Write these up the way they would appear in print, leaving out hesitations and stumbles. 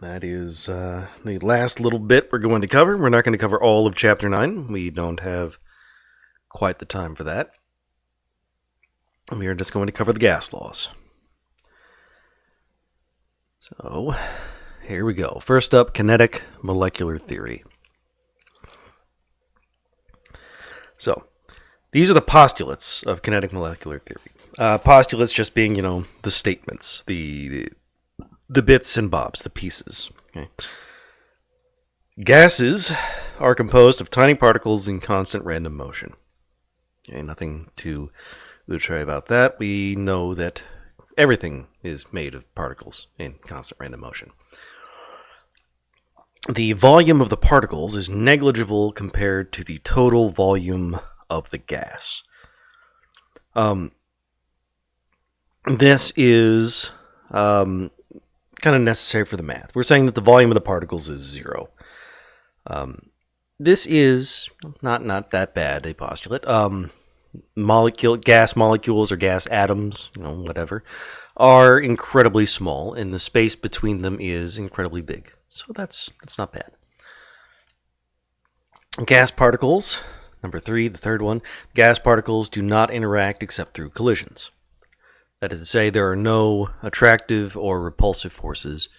That is the last little bit we're going to cover. We're not going to cover all of Chapter 9. We don't have quite the time for that. We are just going to cover the gas laws. So, here we go. First up, kinetic molecular theory. So, these are the postulates of kinetic molecular theory. Postulates just being, the statements, the bits and bobs, the pieces. Okay. Gases are composed of tiny particles in constant random motion. Okay, nothing too outre about that. We know that everything is made of particles in constant random motion. The volume of the particles is negligible compared to the total volume of the gas. This is kind of necessary for the math. We're saying that the volume of the particles is 0. This is not that bad a postulate. Gas molecules or gas atoms, whatever, are incredibly small, and the space between them is incredibly big. So that's not bad. Gas particles, number 3, the third one. Gas particles do not interact except through collisions. That is to say, there are no attractive or repulsive forces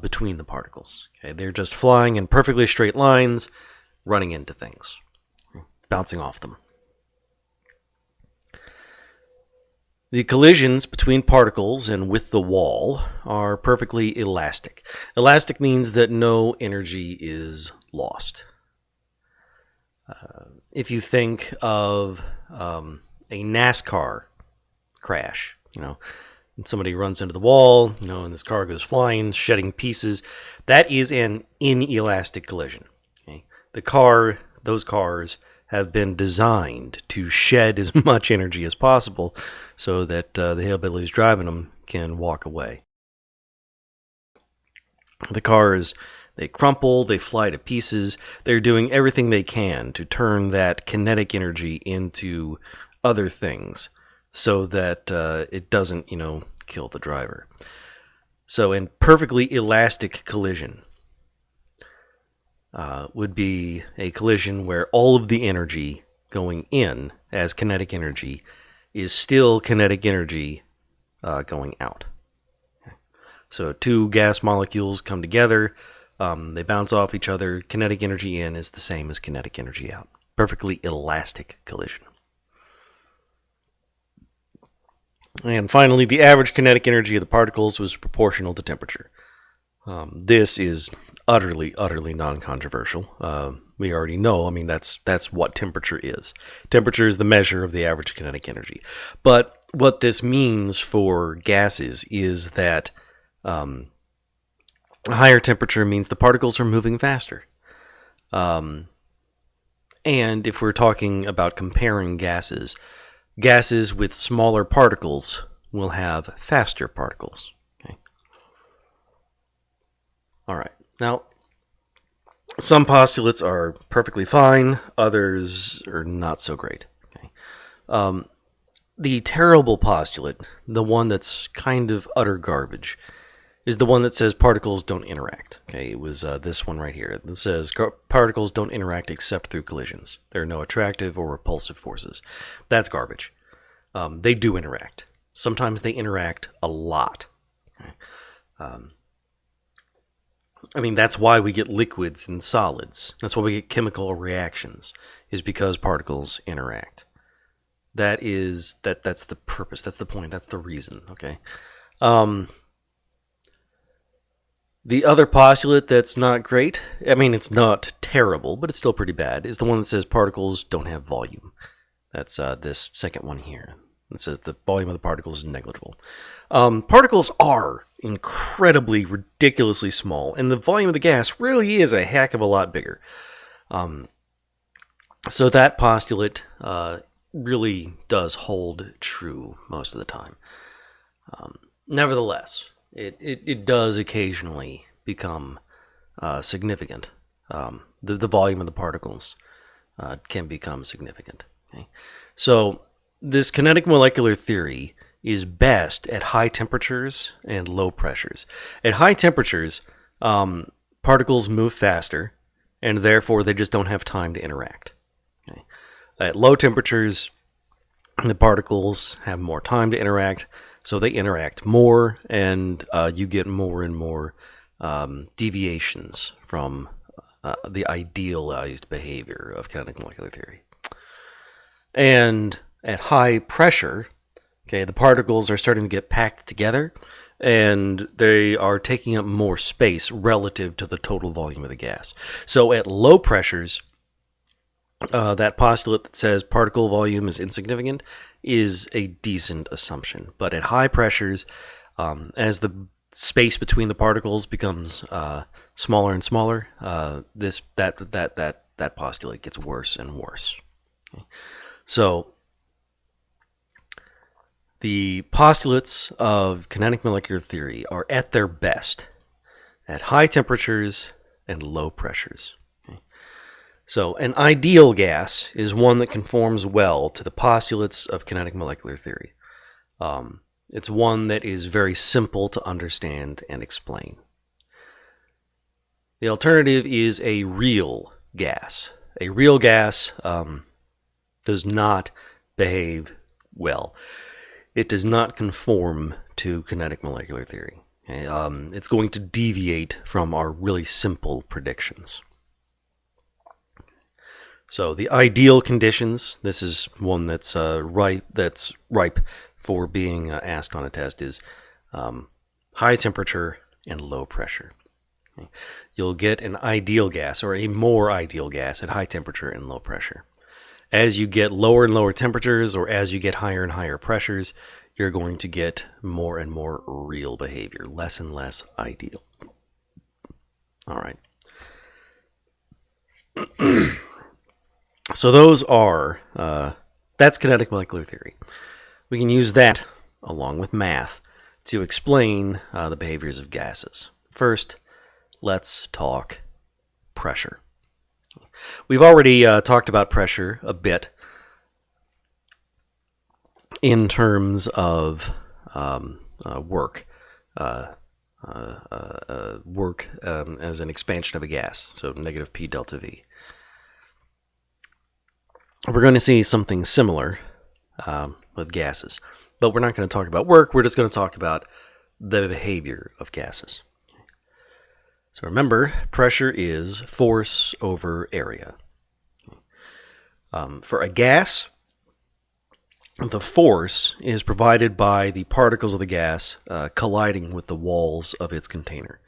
between the particles. Okay? They're just flying in perfectly straight lines, running into things, bouncing off them. The collisions between particles and with the wall are perfectly elastic. Elastic means that no energy is lost. If you think of a NASCAR crash, and somebody runs into the wall, and this car goes flying, shedding pieces, that is an inelastic collision. Okay? Those cars have been designed to shed as much energy as possible so that the hillbillies driving them can walk away. The cars, they crumple, they fly to pieces. They're doing everything they can to turn that kinetic energy into other things so that it doesn't, kill the driver. So in perfectly elastic collision, would be a collision where all of the energy going in as kinetic energy is still kinetic energy going out. Okay. So two gas molecules come together, they bounce off each other. Kinetic energy in is the same as kinetic energy out. Perfectly elastic collision. And finally, the average kinetic energy of the particles was proportional to temperature. This is utterly non-controversial. We already know, that's what temperature is. Temperature is the measure of the average kinetic energy. But what this means for gases is that a higher temperature means the particles are moving faster. And if we're talking about comparing gases with smaller particles will have faster particles. Okay. All right. Now, some postulates are perfectly fine, others are not so great. Okay. The terrible postulate, the one that's kind of utter garbage, is the one that says particles don't interact. Okay, it was this one right here. It says particles don't interact except through collisions. There are no attractive or repulsive forces. That's garbage. They do interact. Sometimes they interact a lot. Okay. That's why we get liquids and solids. That's why we get chemical reactions, is because particles interact. That's the purpose. That's the point. That's the reason. Okay. The other postulate that's not great, it's not terrible, but it's still pretty bad, is the one that says particles don't have volume. That's this second one here. It says the volume of the particles is negligible. Particles are incredibly, ridiculously small, and the volume of the gas really is a heck of a lot bigger. So that postulate really does hold true most of the time. Nevertheless, it does occasionally become significant. The volume of the particles can become significant. Okay? So this kinetic molecular theory is best at high temperatures and low pressures. At high temperatures, particles move faster, and therefore they just don't have time to interact. Okay. At low temperatures, the particles have more time to interact, so they interact more, and you get more and more deviations from the idealized behavior of kinetic molecular theory. And at high pressure, okay, the particles are starting to get packed together, and they are taking up more space relative to the total volume of the gas. So at low pressures, that postulate that says particle volume is insignificant is a decent assumption. But at high pressures, as the space between the particles becomes smaller and smaller, that postulate gets worse and worse. Okay. So the postulates of kinetic molecular theory are at their best at high temperatures and low pressures. Okay. So an ideal gas is one that conforms well to the postulates of kinetic molecular theory. It's one that is very simple to understand and explain. The alternative is a real gas. A real gas does not behave well. It does not conform to kinetic molecular theory. Okay? It's going to deviate from our really simple predictions. So the ideal conditions, this is one that's ripe for being asked on a test, is high temperature and low pressure. Okay? You'll get an ideal gas or a more ideal gas at high temperature and low pressure. As you get lower and lower temperatures, or as you get higher and higher pressures, you're going to get more and more real behavior, less and less ideal. All right. So those are, that's kinetic molecular theory. We can use that, along with math, to explain the behaviors of gases. First, let's talk pressure. We've already talked about pressure a bit in terms of work as an expansion of a gas, so negative P delta V. We're going to see something similar with gases, but we're not going to talk about work. We're just going to talk about the behavior of gases. So remember, pressure is force over area. For a gas, the force is provided by the particles of the gas colliding with the walls of its container.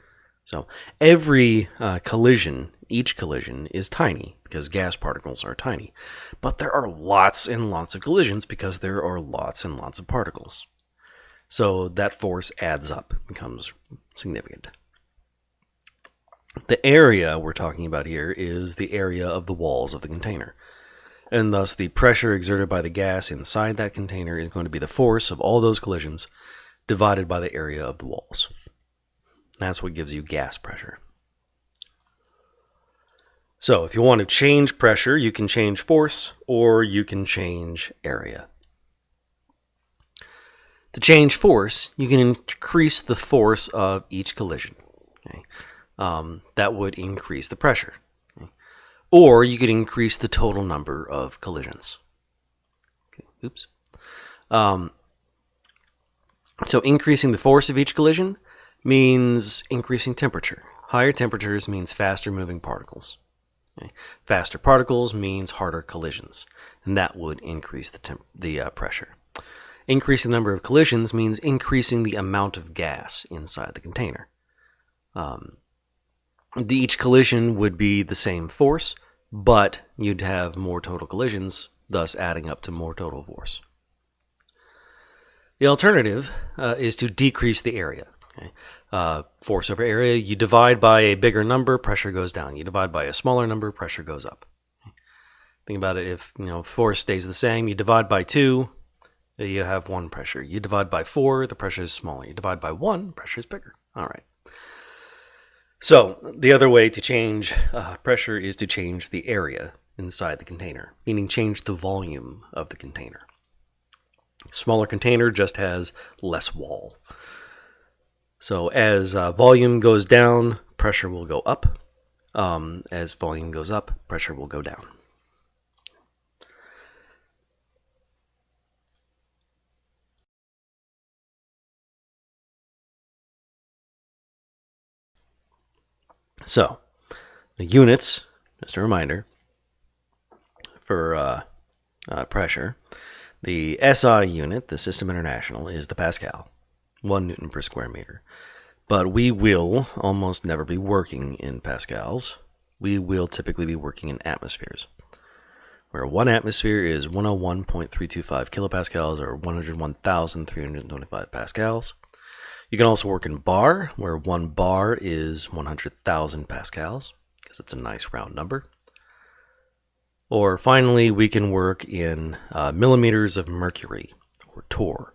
So every collision, each collision is tiny because gas particles are tiny. But there are lots and lots of collisions because there are lots and lots of particles. So that force adds up, becomes significant. The area we're talking about here is the area of the walls of the container. And thus the pressure exerted by the gas inside that container is going to be the force of all those collisions divided by the area of the walls. That's what gives you gas pressure. So if you want to change pressure, you can change force or you can change area. To change force, you can increase the force of each collision. Okay? That would increase the pressure. Okay? Or you could increase the total number of collisions. Okay. Oops. So increasing the force of each collision means increasing temperature. Higher temperatures means faster moving particles. Okay? Faster particles means harder collisions, and that would increase the pressure. Increasing the number of collisions means increasing the amount of gas inside the container. Each collision would be the same force, but you'd have more total collisions, thus adding up to more total force. The alternative is to decrease the area. Okay? Force over area, you divide by a bigger number, pressure goes down. You divide by a smaller number, pressure goes up. Okay? Think about it, if force stays the same, you divide by 2, you have 1 pressure. You divide by 4, the pressure is smaller. You divide by 1, pressure is bigger. All right. So the other way to change pressure is to change the area inside the container, meaning change the volume of the container. Smaller container just has less wall. So as volume goes down, pressure will go up. As volume goes up, pressure will go down. So the units, just a reminder, for pressure, the SI unit, the System International, is the Pascal, 1 Newton per square meter. But we will almost never be working in pascals. We will typically be working in atmospheres, where 1 atmosphere is 101.325 kilopascals, or 101,325 pascals. You can also work in bar, where 1 bar is 100,000 pascals, because it's a nice round number. Or finally, we can work in millimeters of mercury, or torr.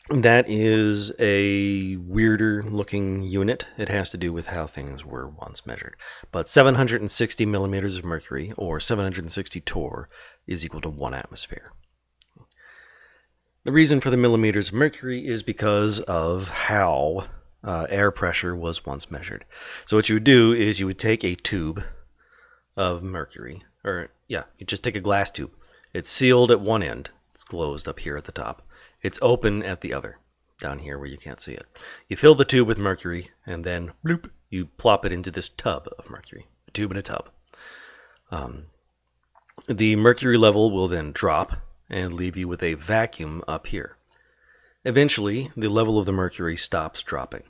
That is a weirder looking unit. It has to do with how things were once measured. But 760 millimeters of mercury, or 760 torr, is equal to 1 atmosphere. The reason for the millimeters of mercury is because of how air pressure was once measured. So what you would do is you would take a tube of mercury, you just take a glass tube. It's sealed at one end. It's closed up here at the top. It's open at the other, down here where you can't see it. You fill the tube with mercury, and then bloop, you plop it into this tub of mercury. A tube and a tub. The mercury level will then drop and leave you with a vacuum up here. Eventually, the level of the mercury stops dropping.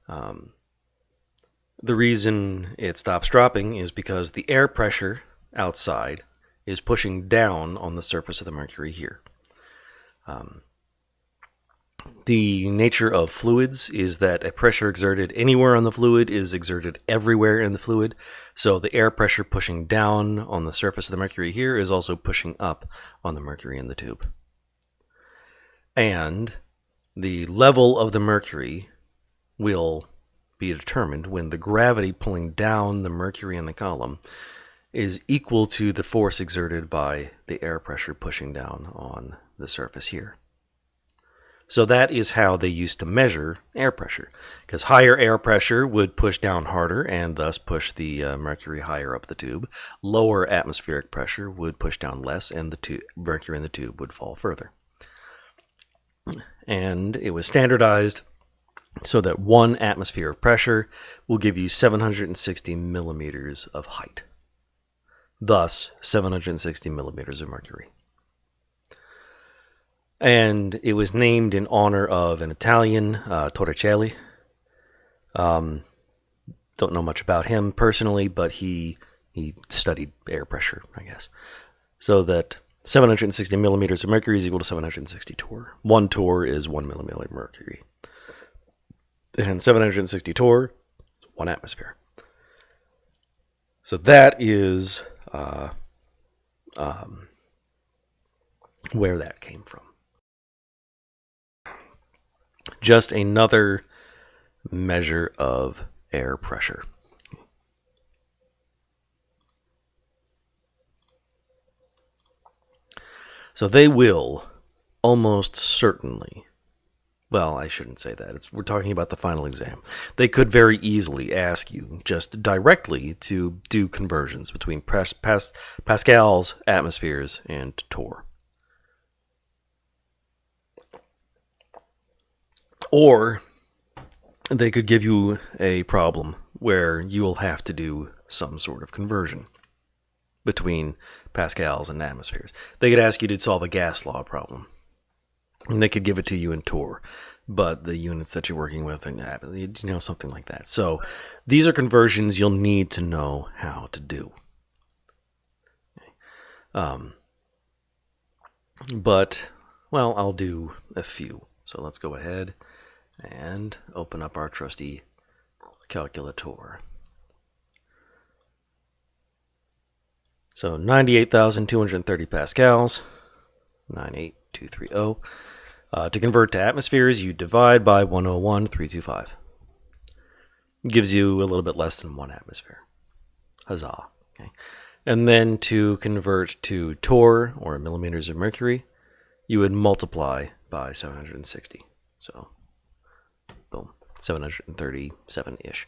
The reason it stops dropping is because the air pressure outside is pushing down on the surface of the mercury here. The nature of fluids is that a pressure exerted anywhere on the fluid is exerted everywhere in the fluid. So the air pressure pushing down on the surface of the mercury here is also pushing up on the mercury in the tube. And the level of the mercury will be determined when the gravity pulling down the mercury in the column is equal to the force exerted by the air pressure pushing down on the surface here. So that is how they used to measure air pressure, because higher air pressure would push down harder and thus push the mercury higher up the tube. Lower atmospheric pressure would push down less and the mercury in the tube would fall further. And it was standardized so that 1 atmosphere of pressure will give you 760 millimeters of height. Thus, 760 millimeters of mercury. And it was named in honor of an Italian, Torricelli. Don't know much about him personally, but he studied air pressure, I guess. So that 760 millimeters of mercury is equal to 760 torr. 1 torr is 1 millimeter of mercury. And 760 torr, 1 atmosphere. So that is where that came from. Just another measure of air pressure. So they will almost certainly, well, I shouldn't say that. We're talking about the final exam. They could very easily ask you just directly to do conversions between pascals, atmospheres, and torr. Or they could give you a problem where you will have to do some sort of conversion between pascals and atmospheres. They could ask you to solve a gas law problem, and they could give it to you in torr, but the units that you're working with, and something like that. So these are conversions you'll need to know how to do. But, well, I'll do a few. So let's go ahead and open up our trusty calculator. So 98,230 pascals, 98230. To convert to atmospheres, you divide by 101,325. Gives you a little bit less than 1 atmosphere. Huzzah. Okay. And then to convert to torr, or millimeters of mercury, you would multiply by 760. So, boom, 737-ish.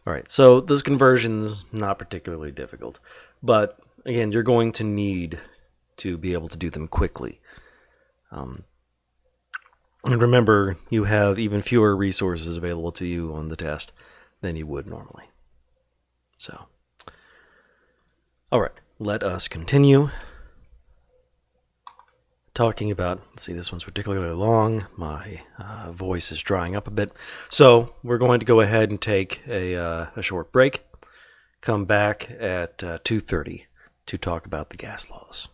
All right, so this conversion's not particularly difficult. But, again, you're going to need to be able to do them quickly. And remember, you have even fewer resources available to you on the test than you would normally. So, all right, let us continue talking about, let's see, this one's particularly long. My voice is drying up a bit. So we're going to go ahead and take a short break. Come back at 2:30 to talk about the gas laws.